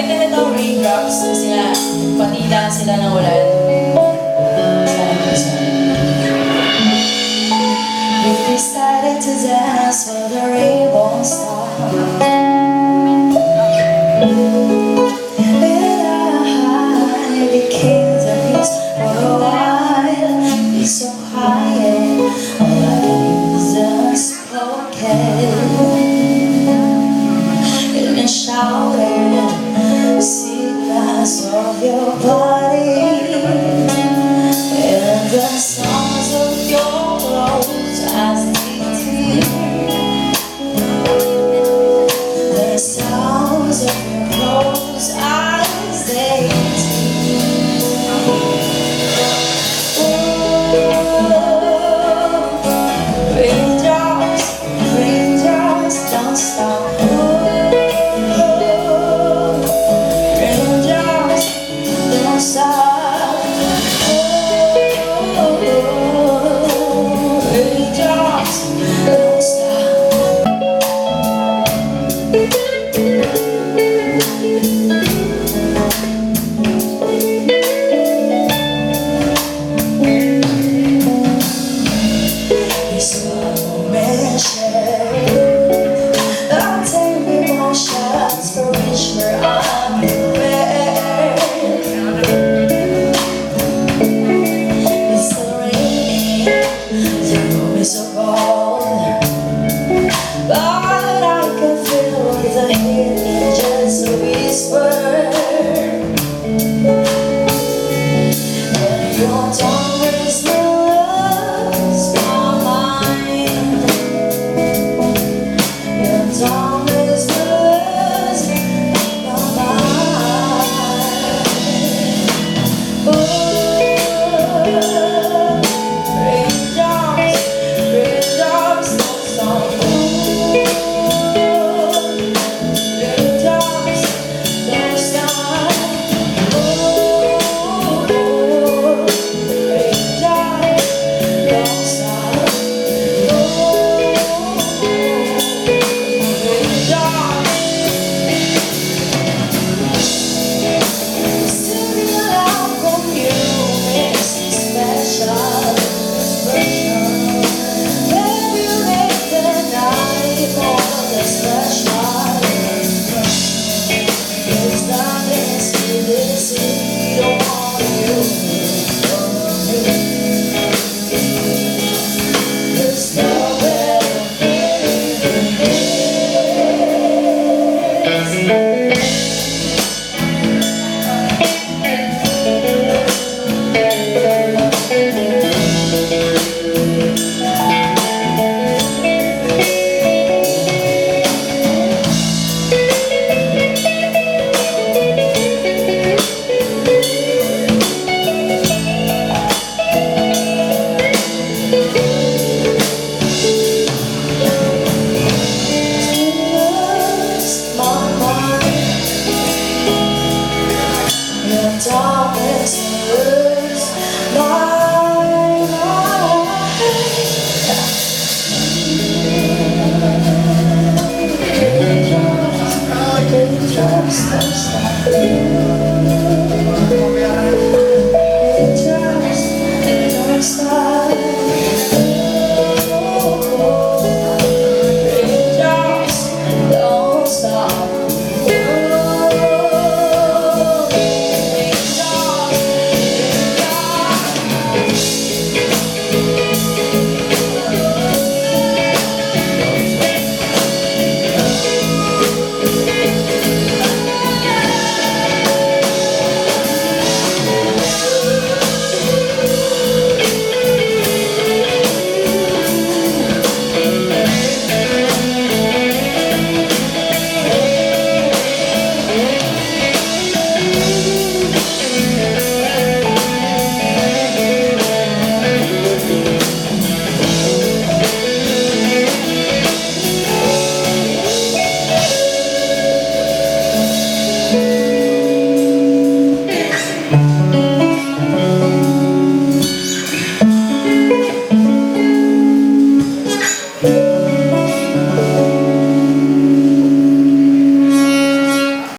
kahit ang Raindrops, kasi nga, patila sila ng ulan. We decided to dance while the rain won't stop. And I became the muse for a while. It's so high and all I can use is spoken. And I shouted signals of your body and the sounds of your clothes as they tear. The sounds of your clothes as they Raindrops, raindrops don't stop. Raindrops don't stop. Raindrops don't stop. It's a measure. I'll take emotions for which we're unprepared. It's still raining, the room is so cold, but I can feel the heat in just a whisper. And your tongue is lost my mind. Your tongue is lost my mind. Raindrops, raindrops don't stop. Raindrops don't stop. Raindrops don't stop. Singing aloud from you makes it special. Baby, you make the night more than special. It's darkness to this city, don't want you. There's no better feeling than this. Darkness is my Raindrops don't stop. Raindrops don't stop.